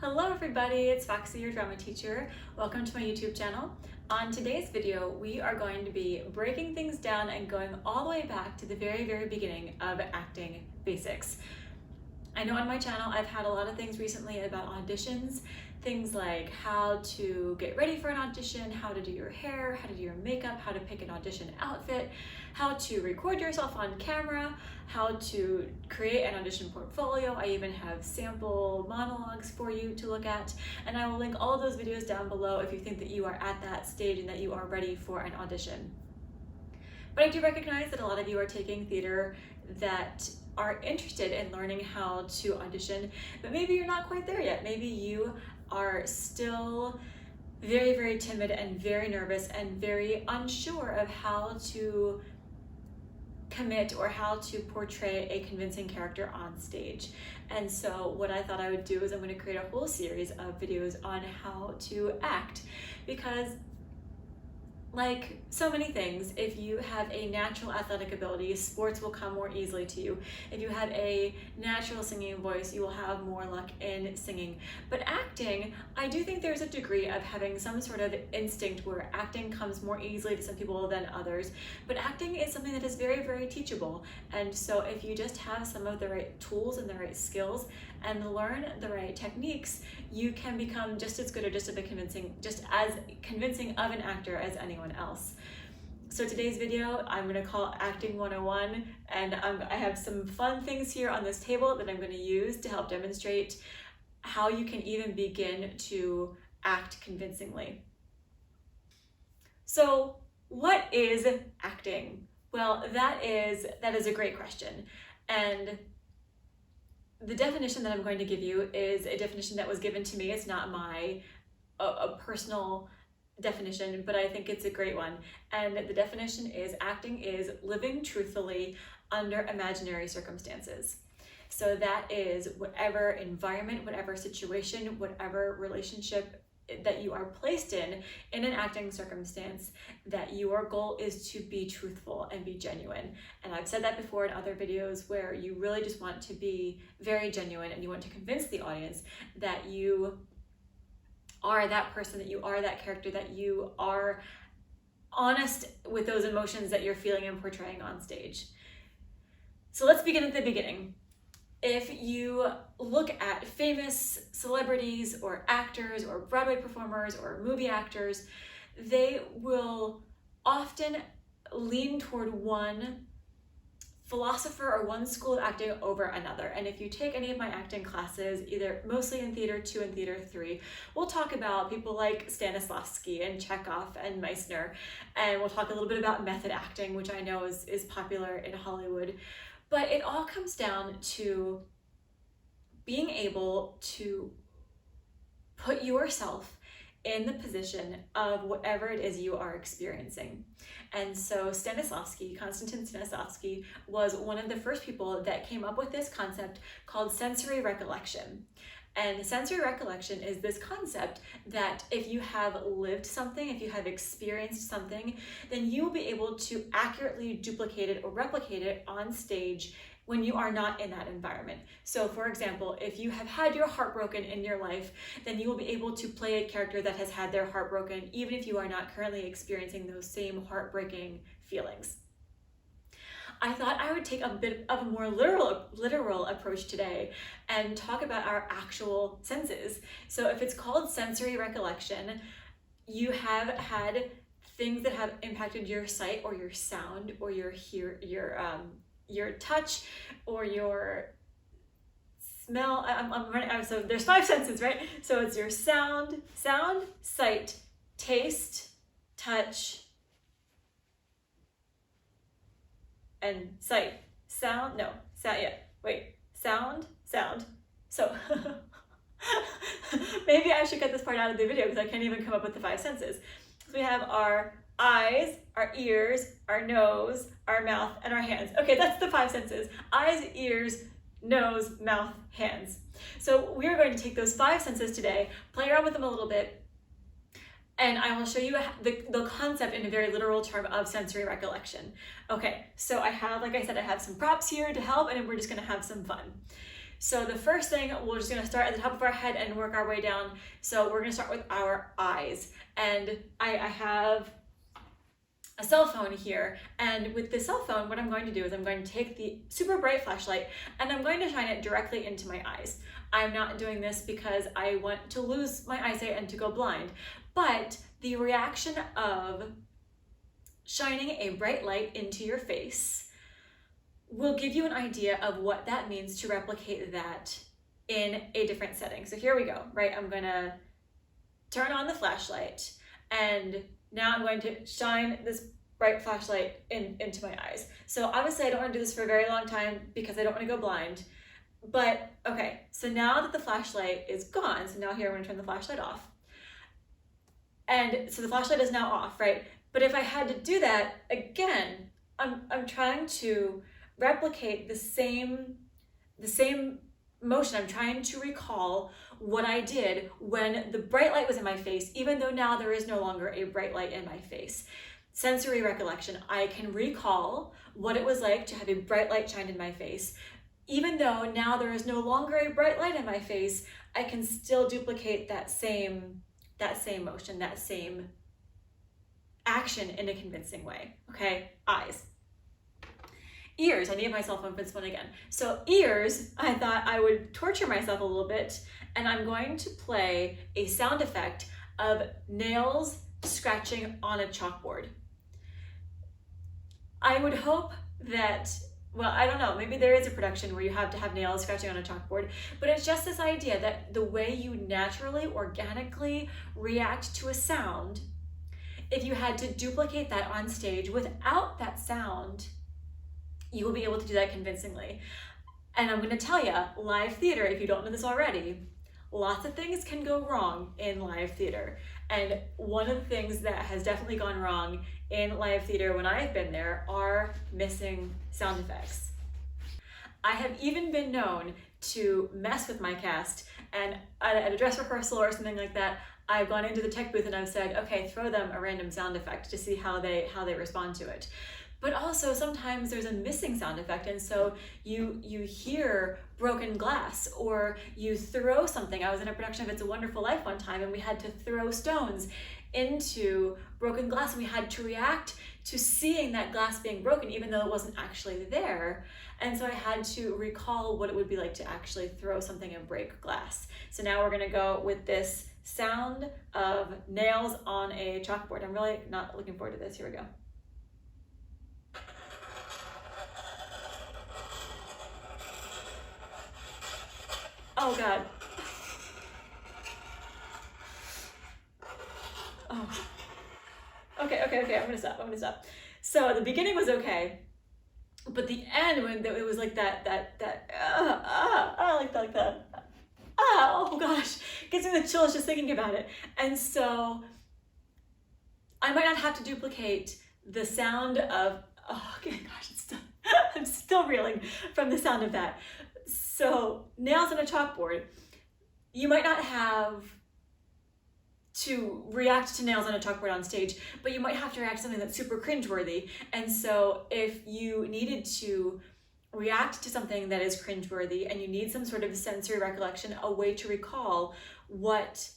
Hello everybody, it's Foxy, your drama teacher. Welcome to my YouTube channel. On today's video, we are going to be breaking things down and going all the way back to the very beginning of acting basics. I know on my channel I've had a lot of things recently about auditions, things like how to get ready for an audition, how to do your hair, how to do your makeup, how to pick an audition outfit, how to record yourself on camera, how to create an audition portfolio. I even have sample monologues for you to look at, and I will link all of those videos down below if you think that you are at that stage and that you are ready for an audition. But I do recognize that a lot of you are taking theater that are interested in learning how to audition, but maybe you're not quite there yet. Maybe you are still very timid and very nervous and very unsure of how to commit or how to portray a convincing character on stage. And so what I thought I would do is I'm going to create a whole series of videos on how to act, because like so many things, if you have a natural athletic ability, sports will come more easily to you. If you have a natural singing voice, you will have more luck in singing. But acting, I do think there's a degree of having some sort of instinct where acting comes more easily to some people than others. But acting is something that is very teachable. And so if you just have some of the right tools and the right skills and learn the right techniques, you can become just as good or just as convincing of an actor as anyone else. So today's video I'm going to call Acting 101, and I have some fun things here on this table that I'm going to use to help demonstrate how you can even begin to act convincingly. So what is acting? Well, that is a great question, and the definition that I'm going to give you is a definition that was given to me. It's not my a personal definition, but I think it's a great one. And the definition is acting is living truthfully under imaginary circumstances. So that is whatever environment, whatever situation, whatever relationship that you are placed in an acting circumstance, that your goal is to be truthful and be genuine. And I've said that before in other videos, where you really just want to be very genuine and you want to convince the audience that you are that person, that you are that character, that you are honest with those emotions that you're feeling and portraying on stage. So let's begin at the beginning. If you look at famous celebrities or actors or Broadway performers or movie actors, they will often lean toward one philosopher or one school of acting over another. And if you take any of my acting classes, either mostly in Theater 2 and Theater 3, we'll talk about people like Stanislavski and Chekhov and Meissner, and we'll talk a little bit about method acting, which I know is popular in Hollywood. But it all comes down to being able to put yourself in the position of whatever it is you are experiencing. And so Konstantin Stanislavski was one of the first people that came up with this concept called sensory recollection. And sensory recollection is this concept that if you have lived something, if you have experienced something, then you will be able to accurately duplicate it or replicate it on stage when you are not in that environment. So for example, if you have had your heart broken in your life, then you will be able to play a character that has had their heart broken, even if you are not currently experiencing those same heartbreaking feelings. I thought I would take a bit of a more literal approach today and talk about our actual senses. So if it's called sensory recollection, you have had things that have impacted your sight or your sound or your touch or your smell. So there's 5 senses, right? So it's your sound, sight, taste, touch, and sight. Sound. So maybe I should cut this part out of the video because I can't even come up with the 5 senses. So we have our eyes, our ears, our nose, our mouth, and our hands. Okay, that's the 5 senses. Eyes, ears, nose, mouth, hands. So we're going to take those 5 senses today, play around with them a little bit, and I will show you the concept in a very literal term of sensory recollection. Okay, so I have, like I said, I have some props here to help, and we're just gonna have some fun. So the first thing, we're just gonna start at the top of our head and work our way down. So we're gonna start with our eyes. And I have a cell phone here, and with the cell phone, what I'm going to do is I'm going to take the super bright flashlight and I'm going to shine it directly into my eyes. I'm not doing this because I want to lose my eyesight and to go blind, but the reaction of shining a bright light into your face will give you an idea of what that means to replicate that in a different setting. So here we go, right? I'm gonna turn on the flashlight, and now I'm going to shine this bright flashlight into my eyes. So obviously I don't want to do this for a very long time because I don't want to go blind. But okay, so now that the flashlight is gone, so now here I'm going to turn the flashlight off. And so the flashlight is now off, right? But if I had to do that again, I'm trying to replicate the same motion. I'm trying to recall what I did when the bright light was in my face, even though now there is no longer a bright light in my face. Sensory recollection. I can recall what it was like to have a bright light shined in my face. Even though now there is no longer a bright light in my face, I can still duplicate that same motion, that same action in a convincing way. Okay, eyes. Ears, I need my cell phone for this one again. So ears, I thought I would torture myself a little bit, and I'm going to play a sound effect of nails scratching on a chalkboard. I would hope that, well, I don't know, maybe there is a production where you have to have nails scratching on a chalkboard, but it's just this idea that the way you naturally, organically react to a sound, if you had to duplicate that on stage without that sound, you will be able to do that convincingly. And I'm going to tell you, live theater, if you don't know this already, lots of things can go wrong in live theater. And one of the things that has definitely gone wrong in live theater when I've been there are missing sound effects. I have even been known to mess with my cast, and at a dress rehearsal or something like that, I've gone into the tech booth and I've said, okay, throw them a random sound effect to see how they respond to it. But also sometimes there's a missing sound effect, and so you hear broken glass, or you throw something. I was in a production of It's a Wonderful Life one time, and we had to throw stones into broken glass, and we had to react to seeing that glass being broken even though it wasn't actually there. And so I had to recall what it would be like to actually throw something and break glass. So now we're gonna go with this sound of nails on a chalkboard. I'm really not looking forward to this. Here we go. Oh God. Oh. Okay, I'm gonna stop. So the beginning was okay, but the end, when it was like oh gosh, gets me the chills just thinking about it. And so I might not have to duplicate the sound of, oh gosh, I'm still reeling from the sound of that. So nails on a chalkboard, you might not have to react to nails on a chalkboard on stage, but you might have to react to something that's super cringeworthy. And so if you needed to react to something that is cringeworthy and you need some sort of sensory recollection, a way to recall what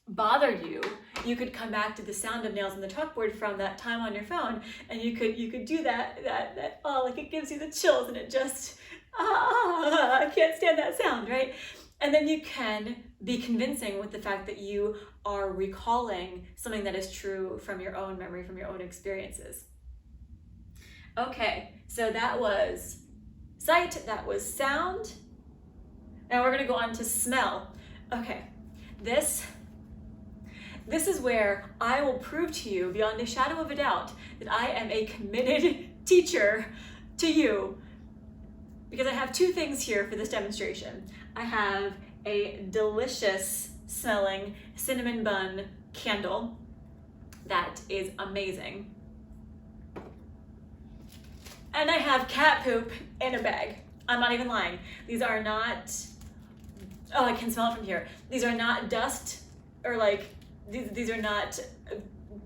bothered you, you could come back to the sound of nails on the chalkboard from that time on your phone, and you could do that oh, like it gives you the chills, and it just, I can't stand that sound, right? And then you can be convincing with the fact that you are recalling something that is true from your own memory, from your own experiences. Okay, so that was sight, that was sound. Now we're gonna go on to smell. Okay, this is where I will prove to you beyond a shadow of a doubt that I am a committed teacher to you, because I have two things here for this demonstration. I have a delicious smelling cinnamon bun candle that is amazing. And I have cat poop in a bag. I'm not even lying. These are not, oh, I can smell it from here. These are not dust, or like, these are not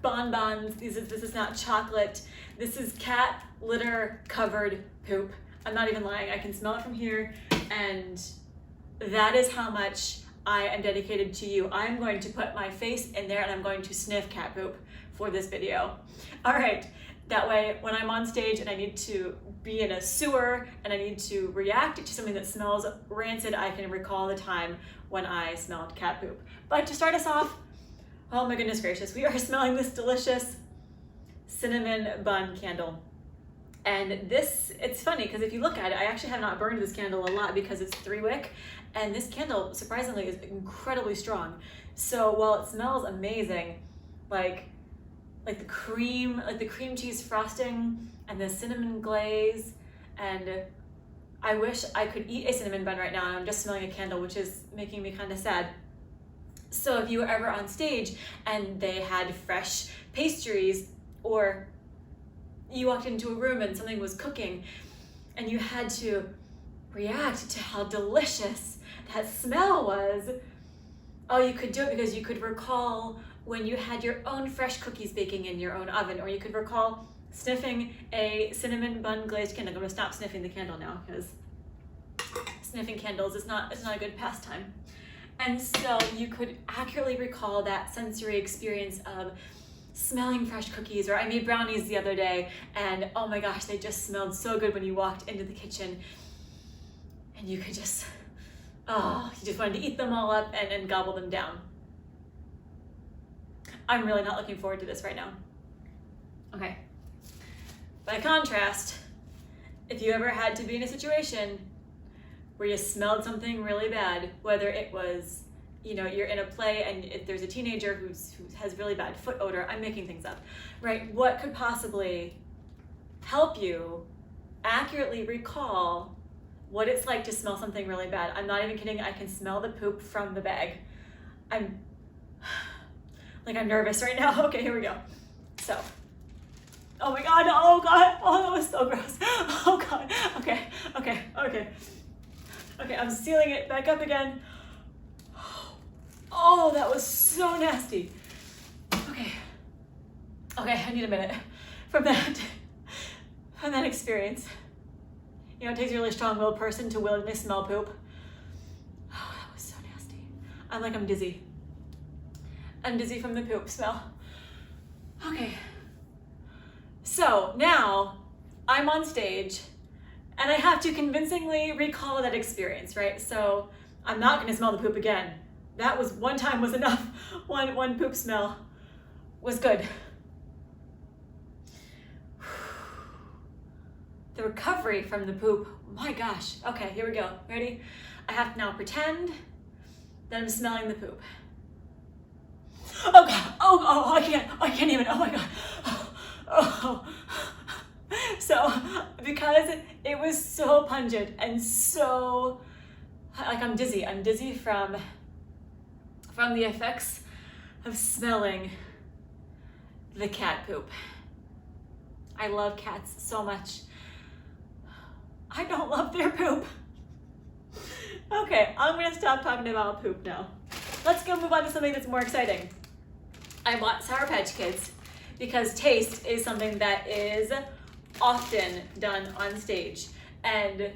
bonbons. This is not chocolate. This is cat litter covered poop. I'm not even lying. I can smell it from here. And that is how much I am dedicated to you. I'm going to put my face in there and I'm going to sniff cat poop for this video. All right, that way when I'm on stage and I need to be in a sewer and I need to react to something that smells rancid, I can recall the time when I smelled cat poop. But to start us off, oh my goodness gracious, we are smelling this delicious cinnamon bun candle. And this, it's funny because if you look at it, I actually have not burned this candle a lot because it's 3-wick, and this candle surprisingly is incredibly strong. So while it smells amazing, like the cream cheese frosting and the cinnamon glaze, and I wish I could eat a cinnamon bun right now and I'm just smelling a candle, which is making me kind of sad. So if you were ever on stage and they had fresh pastries, or you walked into a room and something was cooking and you had to react to how delicious that smell was, oh, you could do it because you could recall when you had your own fresh cookies baking in your own oven, or you could recall sniffing a cinnamon bun glazed candle. I'm gonna stop sniffing the candle now because sniffing candles is not a good pastime. And so you could accurately recall that sensory experience of smelling fresh cookies. Or I made brownies the other day and oh my gosh, they just smelled so good when you walked into the kitchen, and you could just, oh, you just wanted to eat them all up and gobble them down. I'm really not looking forward to this right now. Okay. By contrast, if you ever had to be in a situation where you smelled something really bad, whether it was, you know, you're in a play and if there's a teenager who has really bad foot odor, I'm making things up, right? What could possibly help you accurately recall what it's like to smell something really bad? I'm not even kidding, I can smell the poop from the bag. I'm nervous right now. Okay, here we go. So, oh my God, oh God, oh, that was so gross. Oh God, okay, I'm sealing it back up again. Oh, that was so nasty. Okay, I need a minute from that experience. You know, it takes a really strong-willed person to willingly smell poop. Oh, that was so nasty. I'm dizzy. I'm dizzy from the poop smell. Okay. So now I'm on stage and I have to convincingly recall that experience, right? So I'm not gonna smell the poop again. That was one time was enough. One poop smell was good. The recovery from the poop, my gosh. Okay, here we go. Ready? I have to now pretend that I'm smelling the poop. Oh God, oh, I can't even, oh my God. Oh. So, because it was so pungent and so, like I'm dizzy from the effects of smelling the cat poop. I love cats so much. I don't love their poop. Okay, I'm gonna stop talking about poop now. Let's go move on to something that's more exciting. I bought Sour Patch Kids because taste is something that is often done on stage. And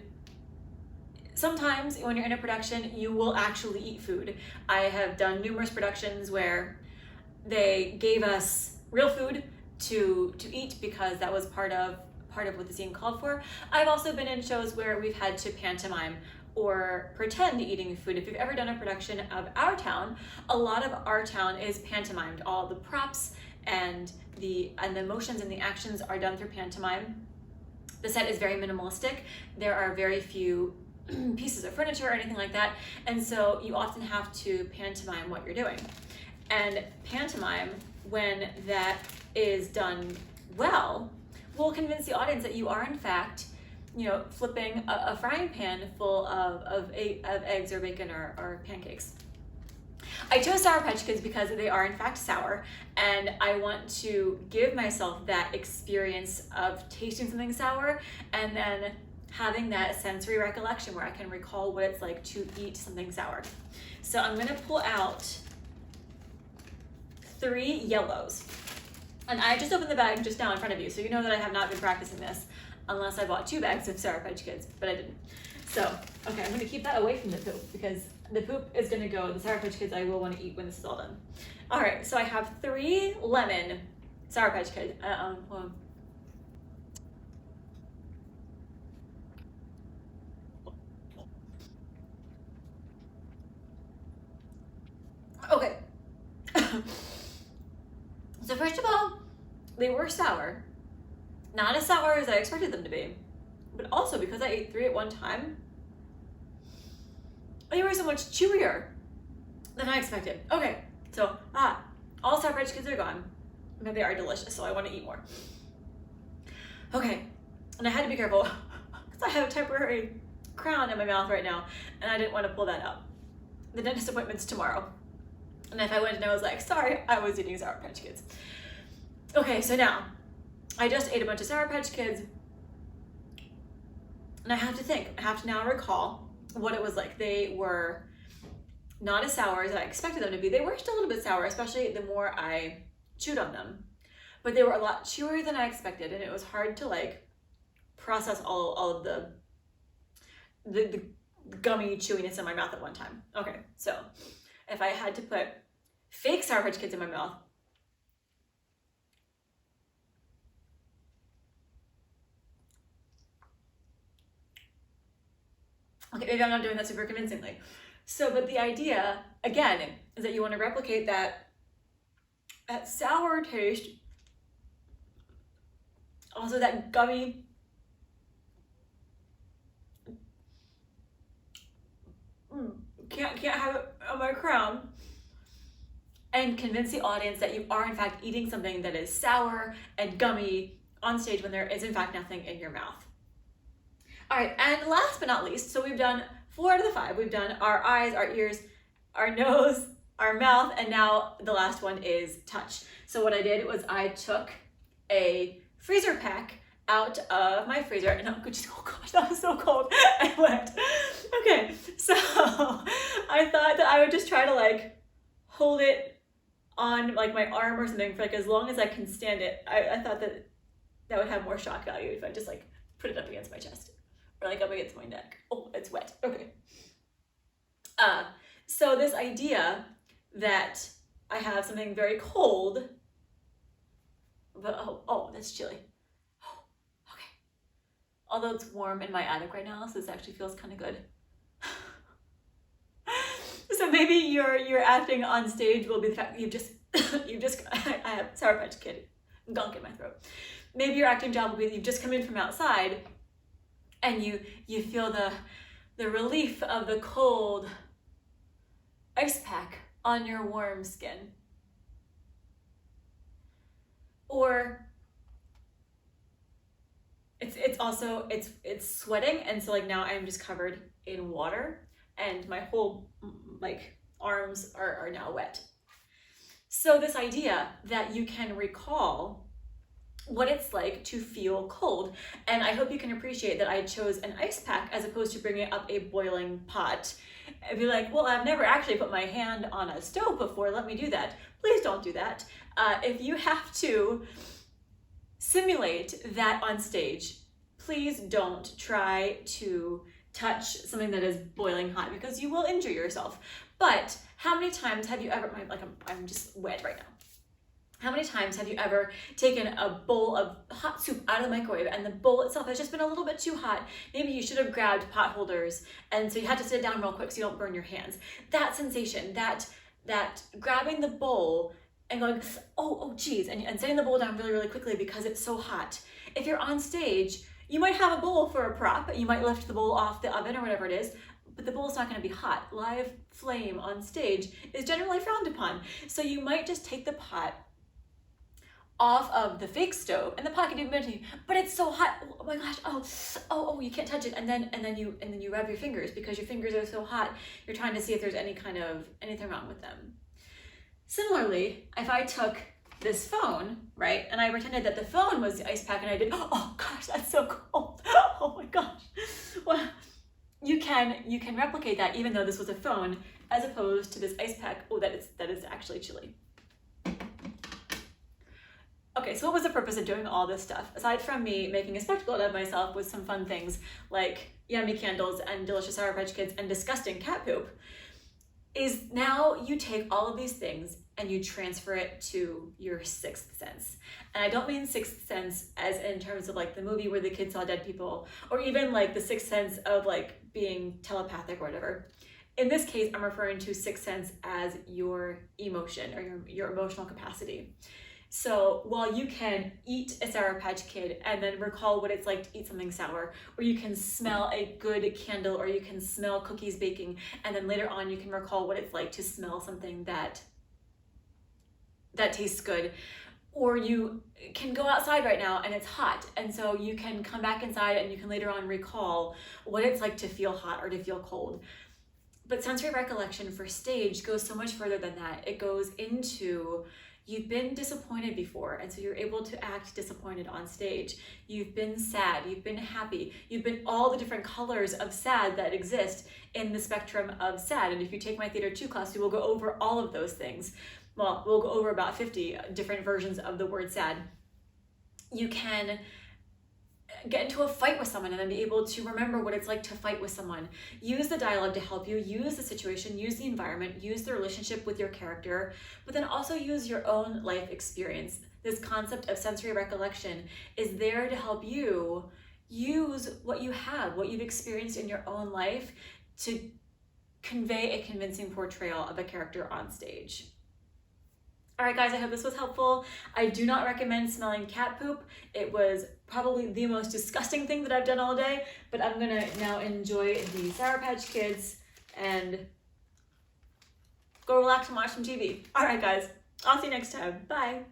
sometimes when you're in a production, you will actually eat food. I have done numerous productions where they gave us real food to eat because that was part of what the scene called for. I've also been in shows where we've had to pantomime or pretend eating food. If you've ever done a production of Our Town, a lot of Our Town is pantomimed. All the props and the motions and the actions are done through pantomime. The set is very minimalistic. There are very few pieces of furniture or anything like that, and so you often have to pantomime what you're doing. And pantomime, when that is done well, will convince the audience that you are in fact, you know, flipping a frying pan full of eggs or bacon or pancakes. I chose Sour Patch Kids because they are in fact sour, and I want to give myself that experience of tasting something sour and then having that sensory recollection where I can recall what it's like to eat something sour. So I'm gonna pull out 3 yellows. And I just opened the bag just now in front of you, so you know that I have not been practicing this unless I bought 2 bags of Sour Patch Kids, but I didn't. So, okay, I'm gonna keep that away from the poop because the poop is gonna go, the Sour Patch Kids I will wanna eat when this is all done. All right, so I have 3 lemon Sour Patch Kids. Hold on. Okay. So first of all, they were sour. Not as sour as I expected them to be, but also because I ate 3 at one time, they were so much chewier than I expected. Okay, so, all Sour Patch Kids are gone, but they are delicious, so I want to eat more. Okay, and I had to be careful because I have a temporary crown in my mouth right now, and I didn't want to pull that out. The dentist appointment's tomorrow, and if I went and I was like, sorry, I was eating Sour Patch Kids. Okay, so now, I just ate a bunch of Sour Patch Kids, and I have to think, I have to now recall what it was like. They were not as sour as I expected them to be. They were still a little bit sour, especially the more I chewed on them, but they were a lot chewier than I expected, and it was hard to like process all of the gummy chewiness in my mouth at one time. Okay, so if I had to put fake Sour Patch Kids in my mouth, okay, maybe I'm not doing that super convincingly. So, but the idea, again, is that you want to replicate that sour taste, also that gummy, can't have it on my crown, and convince the audience that you are in fact eating something that is sour and gummy on stage when there is in fact nothing in your mouth. All right, and last but not least, so we've done 4 out of the 5. We've done our eyes, our ears, our nose, our mouth, and now the last one is touch. So what I did was I took a freezer pack out of my freezer, and oh gosh, that was so cold. I went. Okay, so I thought that I would just try to like hold it on like my arm or something for like as long as I can stand it. I thought that would have more shock value if I just like put it up against my chest. Or like up against my neck. Oh, it's wet. Okay. So this idea that I have something very cold, but oh, that's chilly. Oh, okay. Although it's warm in my attic right now, so this actually feels kind of good. So maybe your acting on stage will be the fact that I have Sour Patch Kid gunk in my throat. Maybe your acting job will be that you've just come in from outside and you feel the relief of the cold ice pack on your warm skin. Or it's also sweating, and so like now I'm just covered in water and my whole like arms are now wet. So this idea that you can recall what it's like to feel cold. And I hope you can appreciate that I chose an ice pack as opposed to bringing up a boiling pot. I'd be like, well, I've never actually put my hand on a stove before, let me do that. Please don't do that. If you have to simulate that on stage, please don't try to touch something that is boiling hot because you will injure yourself. But how many times have you ever, like I'm just wet right now. How many times have you ever taken a bowl of hot soup out of the microwave and the bowl itself has just been a little bit too hot? Maybe you should have grabbed pot holders and so you had to sit down real quick so you don't burn your hands. That sensation, that grabbing the bowl and going, oh geez, and setting the bowl down really, really quickly because it's so hot. If you're on stage, you might have a bowl for a prop, you might lift the bowl off the oven or whatever it is, but the bowl's not gonna be hot. Live flame on stage is generally frowned upon. So you might just take the pot off of the fake stove and the pot can be empty, but it's so hot. Oh my gosh, oh, you can't touch it. And then you rub your fingers because your fingers are so hot. You're trying to see if there's anything wrong with them. Similarly, if I took this phone, right, and I pretended that the phone was the ice pack and I did, oh gosh, that's so cold. Oh my gosh. Well, you can replicate that even though this was a phone as opposed to this ice pack. Oh, that is actually chilly. Okay, so what was the purpose of doing all this stuff? Aside from me making a spectacle out of myself with some fun things like yummy candles and delicious Sour Patch Kids and disgusting cat poop, is now you take all of these things and you transfer it to your sixth sense. And I don't mean sixth sense as in terms of like the movie where the kid saw dead people, or even like the sixth sense of like being telepathic or whatever. In this case, I'm referring to sixth sense as your emotion or your emotional capacity. So while you can eat a Sour Patch Kid and then recall what it's like to eat something sour, or you can smell a good candle, or you can smell cookies baking, and then later on you can recall what it's like to smell something that tastes good, or you can go outside right now and it's hot, and so you can come back inside and you can later on recall what it's like to feel hot or to feel cold. But sensory recollection for stage goes so much further than that. It goes into you've been disappointed before, and so you're able to act disappointed on stage. You've been sad, you've been happy, you've been all the different colors of sad that exist in the spectrum of sad. And if you take my Theater 2 class, we will go over all of those things. Well, we'll go over about 50 different versions of the word sad. You can get into a fight with someone and then be able to remember what it's like to fight with someone. Use the dialogue to help you, use the situation, use the environment, use the relationship with your character, but then also use your own life experience. This concept of sensory recollection is there to help you use what you have, what you've experienced in your own life, to convey a convincing portrayal of a character on stage. All right, guys, I hope this was helpful. I do not recommend smelling cat poop. It was probably the most disgusting thing that I've done all day, but I'm gonna now enjoy the Sour Patch Kids and go relax and watch some TV. All right, guys, I'll see you next time. Bye.